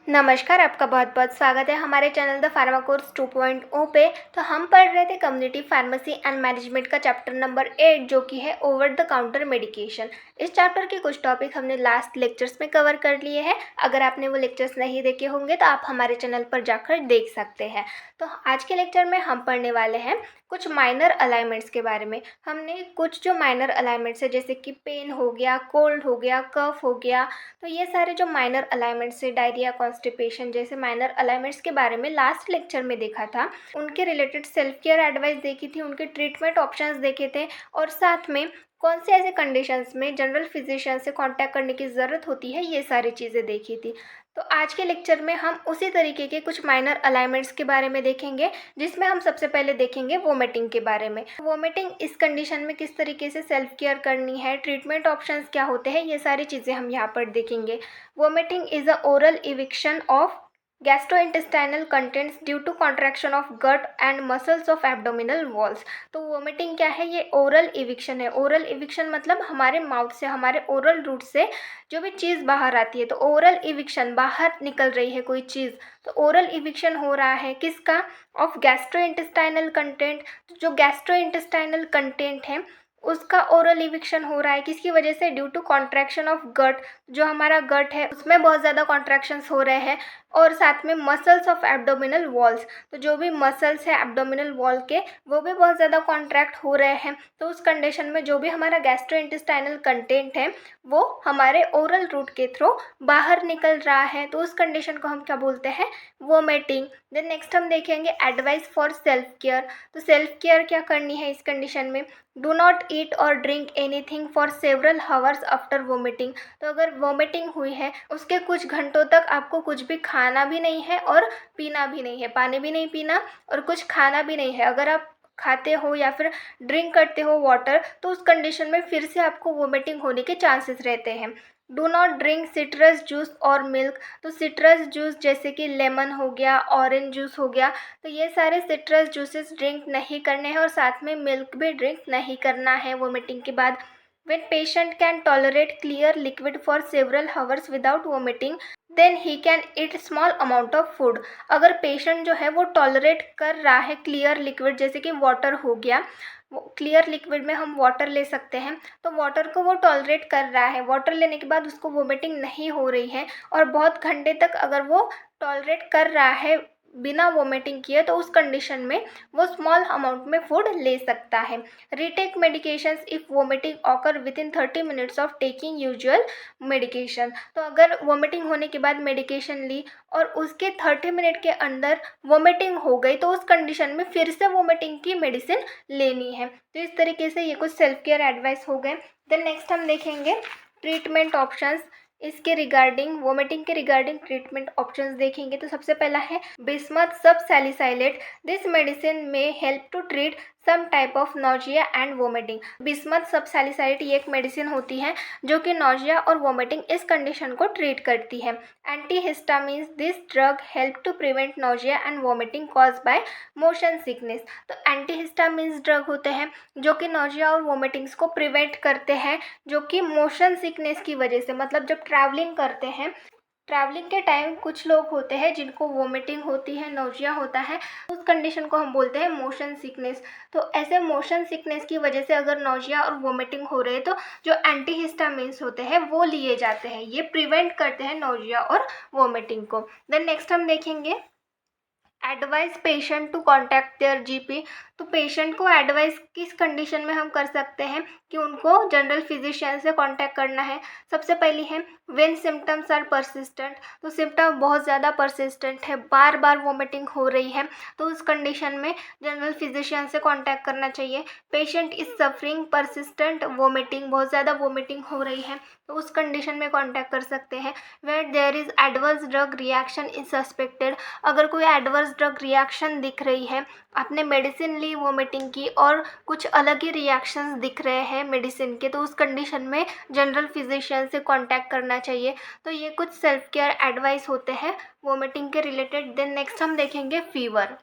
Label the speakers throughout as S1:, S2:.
S1: नमस्कार, आपका बहुत-बहुत स्वागत है हमारे चैनल द फार्मा कोर्स 2.0 पे। तो हम पढ़ रहे थे कम्युनिटी फार्मेसी एंड मैनेजमेंट का चैप्टर नंबर 8 जो कि है ओवर द काउंटर मेडिकेशन। इस चैप्टर के कुछ टॉपिक हमने लास्ट लेक्चर्स में कवर कर लिए हैं। अगर आपने वो लेक्चर्स नहीं देखे होंगे तो आप हमारे चैनल पर जाकर देख सकते हैं। तो आज के लेक्चर में हम पढ़ने वाले हैं कुछ माइनर अलाइनमेंट्स के बारे में। हमने कुछ जो माइनर अलाइनमेंट्स है जैसे कि पेन हो गया, कोल्ड हो गया, कफ हो गया, तो ये सारे जो माइनर अलाइनमेंट्स है, डायरिया, कॉन्स्टिपेशन जैसे माइनर अलाइनमेंट्स के बारे में लास्ट लेक्चर में देखा था। उनके रिलेटेड सेल्फ केयर एडवाइस देखी थी, उनके ट्रीटमेंट ऑप्शंस देखे थे और साथ में कौन से ऐसे कंडीशंस में जनरल फिजिशियन से कांटेक्ट करने की ज़रूरत होती है, ये सारी चीज़ें देखी थी। तो आज के लेक्चर में हम उसी तरीके के कुछ माइनर अलाइनमेंट्स के बारे में देखेंगे, जिसमें हम सबसे पहले देखेंगे वोमिटिंग के बारे में। वोमिटिंग इस कंडीशन में किस तरीके से सेल्फ केयर करनी है, ट्रीटमेंट ऑप्शंस क्या होते हैं, ये सारी चीज़ें हम यहाँ पर देखेंगे। Vomiting is a oral eviction of gastrointestinal contents due to contraction of gut and muscles of abdominal walls. तो वोमिटिंग क्या है? ये ओरल इविक्शन है। ओरल इविक्शन मतलब हमारे माउथ से, हमारे ओरल रूट से जो भी चीज़ बाहर आती है, तो ओरल इविक्शन, बाहर निकल रही है कोई चीज़, तो ओरल इविक्शन हो रहा है किसका? Of gastrointestinal content. जो गैस्ट्रोइंटेस्टाइनल कंटेंट है उसका ओरल इविक्शन हो रहा है किसकी वजह से? Due to contraction of gut. जो हमारा गट है उसमें बहुत ज़्यादा कॉन्ट्रैक्शंस हो रहे हैं और साथ में मसल्स ऑफ एब्डोमिनल वॉल्स, तो जो भी मसल्स है एब्डोमिनल वॉल के वो भी बहुत ज़्यादा कॉन्ट्रैक्ट हो रहे हैं। तो उस कंडीशन में जो भी हमारा गैस्ट्रोइंटेस्टाइनल कंटेंट है वो हमारे ओरल रूट के थ्रू बाहर निकल रहा है, तो उस कंडीशन को हम क्या बोलते हैं? वोमिटिंग। देन नेक्स्ट हम देखेंगे एडवाइस फॉर सेल्फ केयर। तो सेल्फ केयर क्या करनी है इस कंडीशन में? डू नॉट ईट और drink anything for several hours after vomiting. तो अगर वोमिटिंग हुई है उसके कुछ घंटों तक आपको कुछ भी खाना भी नहीं है और पीना भी नहीं है, पानी भी नहीं पीना और कुछ खाना भी नहीं है। अगर आप खाते हो या फिर ड्रिंक करते हो वाटर, तो उस कंडीशन में फिर से आपको वोमिटिंग होने के चांसेस रहते हैं। Do not drink citrus juice और मिल्क। तो सिट्रस जूस जैसे कि लेमन हो गया, ऑरेंज जूस हो गया, तो ये सारे सिट्रस जूसेस ड्रिंक नहीं करने हैं और साथ में मिल्क भी ड्रिंक नहीं करना है वोमिटिंग के बाद। When patient can tolerate clear liquid for several hours without vomiting, then he can eat small amount of food। अगर पेशेंट जो है वो टॉलरेट कर रहा है क्लियर लिक्विड, जैसे कि वाटर हो गया, क्लियर लिक्विड में हम वाटर ले सकते हैं, तो वाटर को वो टॉलरेट कर रहा है, वाटर लेने के बाद उसको वोमिटिंग नहीं हो रही है और बहुत घंटे तक अगर वो टॉलरेट कर रहा है बिना वोमिटिंग किए, तो उस कंडीशन में वो स्मॉल अमाउंट में फूड ले सकता है। Retake medications if vomiting occur with in 30 minutes of taking usual medication. तो अगर वोमिटिंग होने के बाद मेडिकेशन ली और उसके 30 मिनट के अंदर वोमिटिंग हो गई, तो उस कंडीशन में फिर से वोमिटिंग की मेडिसिन लेनी है। तो इस तरीके से ये कुछ सेल्फ केयर एडवाइस हो गए। देन नेक्स्ट हम देखेंगे ट्रीटमेंट ऑप्शंस। इसके रिगार्डिंग, वोमिटिंग के रिगार्डिंग ट्रीटमेंट ऑप्शंस देखेंगे तो सबसे पहला है bismuth subsalicylate. This medicine may help to treat some type of nausea and vomiting. Bismuth subsalicylate ये एक मेडिसिन होती है जो कि नोजिया और वोमिटिंग इस कंडीशन को ट्रीट करती है। Antihistamines, this drug help to prevent nausea and vomiting cause by motion sickness. तो एंटीहिस्टामिन्स ड्रग होते हैं जो कि नोजिया और वोमिटिंग्स को प्रिवेंट करते हैं, जो कि मोशन सिकनेस की वजह से, मतलब जब ट्रैवलिंग करते हैं, ट्रैवलिंग के टाइम कुछ लोग होते हैं जिनको वोमिटिंग होती है, नोजिया होता है, उस कंडीशन को हम बोलते हैं मोशन सिकनेस। तो ऐसे मोशन सिकनेस की वजह से अगर नोजिया और वोमिटिंग हो रहे हैं तो जो एंटीहिस्टामिन्स होते हैं वो लिए जाते हैं, ये प्रिवेंट करते हैं नोजिया और वोमिटिंग को। देन नेक्स्ट हम देखेंगे advice patient to contact their GP. तो पेशेंट को एडवाइस किस कंडीशन में हम कर सकते हैं कि उनको जनरल फिजिशियन से कांटेक्ट करना है। सबसे पहली है व्हेन सिम्टम्स आर परसिस्टेंट। तो सिम्टम बहुत ज़्यादा परसिस्टेंट है, बार बार वोमिटिंग हो रही है, तो उस कंडीशन में जनरल फिजिशियन से कांटेक्ट करना चाहिए। Patient is suffering persistent vomiting, बहुत ज़्यादा वोमिटिंग हो रही है, तो उस कंडीशन में कांटेक्ट कर सकते हैं। Where there is adverse drug reaction is suspected. अगर कोई एडवर्स ड्रग रिएक्शन दिख रही है, आपने मेडिसिन ली वोमिटिंग की और कुछ अलग ही रिएक्शंस दिख रहे हैं मेडिसिन के, तो उस कंडीशन में जनरल फिजिशियन से कांटेक्ट करना चाहिए। तो ये कुछ सेल्फ केयर एडवाइस होते हैं वोमिटिंग के रिलेटेड। देन नेक्स्ट हम देखेंगे फीवर।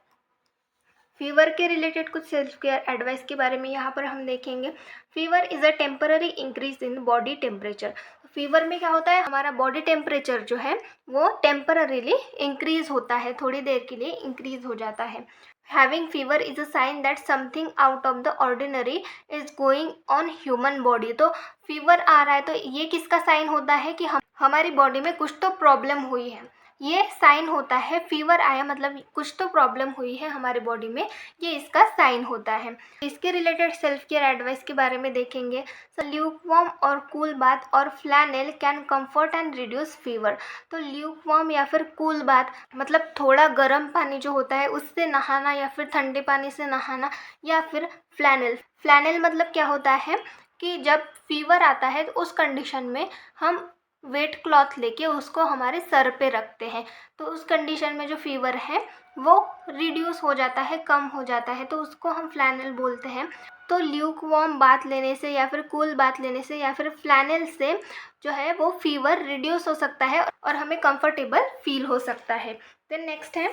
S1: फीवर के रिलेटेड कुछ सेल्फ केयर एडवाइस के बारे में यहाँ पर हम देखेंगे। Fever is a temporary increase in body temperature. Fever में क्या होता है, हमारा बॉडी टेम्परेचर जो है वो टेम्पररीली इंक्रीज होता है, थोड़ी देर के लिए इंक्रीज हो जाता है। Having fever is a sign that something out of the ordinary is going on human body. तो फीवर आ रहा है तो ये किसका साइन होता है कि हमारी बॉडी में कुछ तो प्रॉब्लम हुई है, ये साइन होता है। फीवर आया मतलब कुछ तो प्रॉब्लम हुई है हमारे बॉडी में, ये इसका साइन होता है। इसके रिलेटेड सेल्फ केयर एडवाइस के बारे में देखेंगे। ल्यूकवार्म और कूल बाथ और flannel can comfort and reduce fever. तो ल्यूकवार्म या फिर कूल बाथ मतलब थोड़ा गर्म पानी जो होता है उससे नहाना, या फिर ठंडे पानी से नहाना, या फिर फ्लैनेल। फ्लैनेल मतलब क्या होता है कि जब फीवर आता है तो उस कंडीशन में हम वेट क्लॉथ लेके उसको हमारे सर पे रखते हैं, तो उस कंडीशन में जो फीवर है वो रिड्यूस हो जाता है, कम हो जाता है, तो उसको हम फ्लैनेल बोलते हैं। तो ल्यूक वार्म बाथ लेने से या फिर कूल बाथ लेने से या फिर फ्लैनेल से जो है वो फीवर रिड्यूस हो सकता है और हमें कंफर्टेबल फील हो सकता है। देन नेक्स्ट है,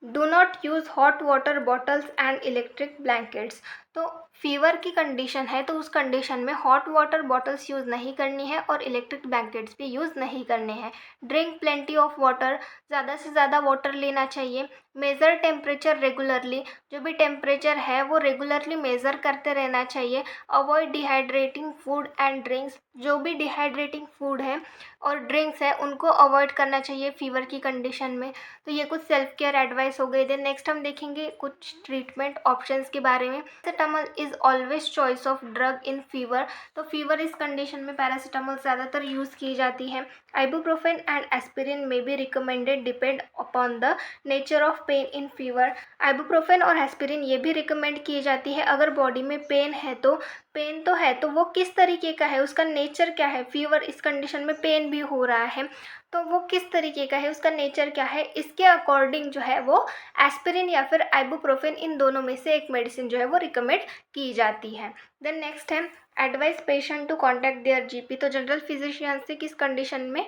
S1: do not use hot water bottles and electric blankets. तो फीवर की कंडीशन है तो उस कंडीशन में हॉट वाटर बॉटल्स यूज़ नहीं करनी है और इलेक्ट्रिक ब्लैंकेट्स भी यूज़ नहीं करने हैं। ड्रिंक प्लेंटी ऑफ वाटर, ज़्यादा से ज़्यादा वाटर लेना चाहिए। मेज़र टेम्परेचर रेगुलरली, जो भी टेम्परेचर है वो रेगुलरली मेज़र करते रहना चाहिए। Avoid dehydrating food and drinks, जो भी डिहाइड्रेटिंग फूड है और ड्रिंक्स है उनको अवॉइड करना चाहिए फीवर की कंडीशन में। तो ये कुछ सेल्फ केयर एडवाइस हो गई। देन नेक्स्ट हम देखेंगे कुछ ट्रीटमेंट ऑप्शंस के बारे में। Paracetamol is always choice of drug in fever. तो फीवर इस कंडीशन में पैरासीटामोल ज़्यादातर यूज़ की जाती है। Ibuprofen and aspirin may be recommended depend upon the nature of pain in fever. Ibuprofen और एस्पिरिन ये भी रिकमेंड की जाती है अगर बॉडी में पेन है तो। पेन तो है तो वो किस तरीके का है, उसका नेचर क्या है, फीवर इस कंडीशन में पेन भी हो रहा है तो वो किस तरीके का है, उसका नेचर क्या है, इसके अकॉर्डिंग जो है वो एस्पिरिन या फिर आइबुप्रोफेन इन दोनों में से एक मेडिसिन जो है वो रिकमेंड की जाती है। देन नेक्स्ट है, advice patient to contact their GP. तो जनरल फिजिशियन से किस कंडीशन में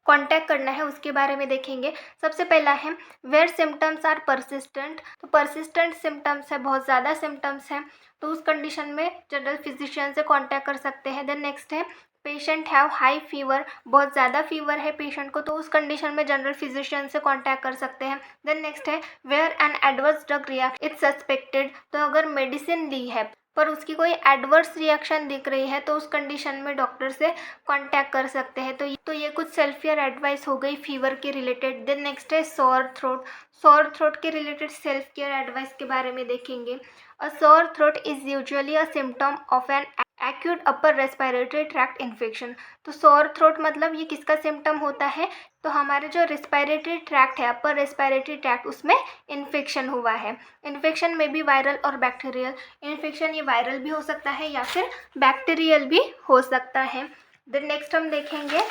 S1: कॉन्टैक्ट करना है उसके बारे में देखेंगे। सबसे पहला है, वेयर सिम्टम्स आर परसिस्टेंट। तो परसिस्टेंट सिम्टम्स है, बहुत ज़्यादा सिम्टम्स हैं तो उस कंडीशन में जनरल फिजिशियन से कॉन्टैक्ट कर सकते हैं। देन नेक्स्ट है, पेशेंट हैव हाई फीवर, बहुत ज़्यादा फीवर है पेशेंट को तो उस कंडीशन में जनरल फिजिशियन से कॉन्टैक्ट कर सकते हैं। देन नेक्स्ट है, where an adverse drug reaction it's suspected. तो अगर मेडिसिन ली है पर उसकी कोई एडवर्स रिएक्शन दिख रही है तो उस कंडीशन में डॉक्टर से कांटेक्ट कर सकते हैं। तो ये कुछ सेल्फ केयर एडवाइस हो गई फीवर के रिलेटेड। देन नेक्स्ट है सॉर थ्रोट। सॉर थ्रोट के रिलेटेड सेल्फ केयर एडवाइस के बारे में देखेंगे। A sore throat is usually a symptom of an acute upper respiratory tract infection. तो सॉर थ्रोट मतलब ये किसका सिम्टम होता है, तो हमारे जो रेस्पिरेटरी ट्रैक्ट है, अपर रेस्पिरेटरी ट्रैक्ट, उसमें इन्फेक्शन हुआ है। इन्फेक्शन में भी वायरल और बैक्टीरियल। इन्फेक्शन ये वायरल भी हो सकता है या फिर बैक्टीरियल भी हो सकता है। देन नेक्स्ट हम देखेंगे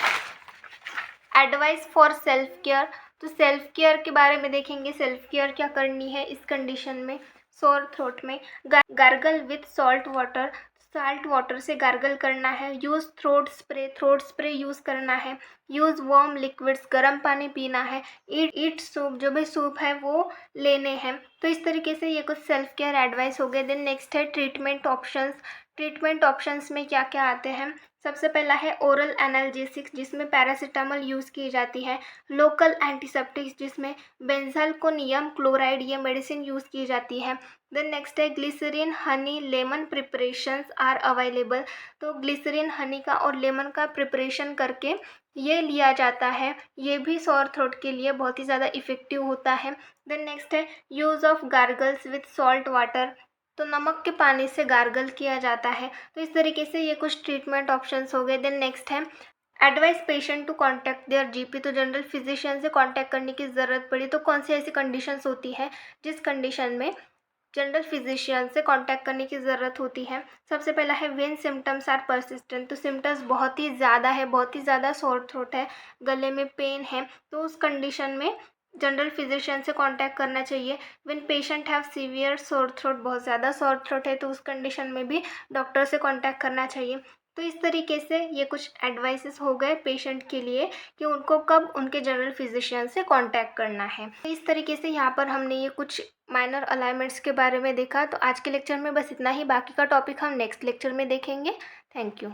S1: एडवाइस फॉर सेल्फ केयर। तो सेल्फ केयर के बारे में देखेंगे, सेल्फ केयर क्या करनी है इस कंडीशन में, सोर थ्रोट में। Gargle with salt water, salt water से गार्गल करना है। यूज़ थ्रोट स्प्रे यूज़ करना है। यूज़ वार्म लिक्विड्स, गर्म पानी पीना है। ईट सूप, जो भी सूप है वो लेने हैं। तो इस तरीके से ये कुछ सेल्फ केयर एडवाइस हो गए। देन नेक्स्ट है ट्रीटमेंट ऑप्शंस। ट्रीटमेंट ऑप्शंस में क्या क्या आते हैं, सबसे पहला है ओरल एनाल्जेसिक्स जिसमें पैरासीटामोल यूज़ की जाती है। लोकल एंटीसेप्टिक्स जिसमें बेंजालकोनियम क्लोराइड ये मेडिसिन यूज़ की जाती है। देन नेक्स्ट है glycerin honey lemon preparations are available. तो ग्लिसरीन हनी का और लेमन का प्रिपरेशन करके ये लिया जाता है, ये भी सॉर थ्रोट के लिए बहुत ही ज़्यादा इफ़ेक्टिव होता है। देन नेक्स्ट है use of gargles with salt water. तो नमक के पानी से गार्गल किया जाता है। तो इस तरीके से ये कुछ ट्रीटमेंट ऑप्शंस हो गए। देन नेक्स्ट है advice patient to contact their GP. तो जनरल फिजिशियन से कांटेक्ट करने की ज़रूरत पड़ी तो कौन सी ऐसी कंडीशंस होती है जिस कंडीशन में जनरल फिजिशियन से कांटेक्ट करने की ज़रूरत होती है। सबसे पहला है व्हेन सिम्टम्स आर परसिस्टेंट। तो सिम्टम्स बहुत ही ज़्यादा है, बहुत ही ज़्यादा सोर थ्रोट है, गले में पेन है, तो उस कंडीशन में जनरल फिजिशियन से कांटेक्ट करना चाहिए। When patient have severe sore throat, बहुत ज़्यादा सोर थ्रोट है तो उस कंडीशन में भी डॉक्टर से कांटेक्ट करना चाहिए। तो इस तरीके से ये कुछ एडवाइसेस हो गए पेशेंट के लिए कि उनको कब उनके जनरल फिजिशियन से कांटेक्ट करना है। तो इस तरीके से यहाँ पर हमने ये कुछ माइनर अलाइनमेंट्स के बारे में देखा। तो आज के लेक्चर में बस इतना ही, बाकी का टॉपिक हम नेक्स्ट लेक्चर में देखेंगे। Thank you.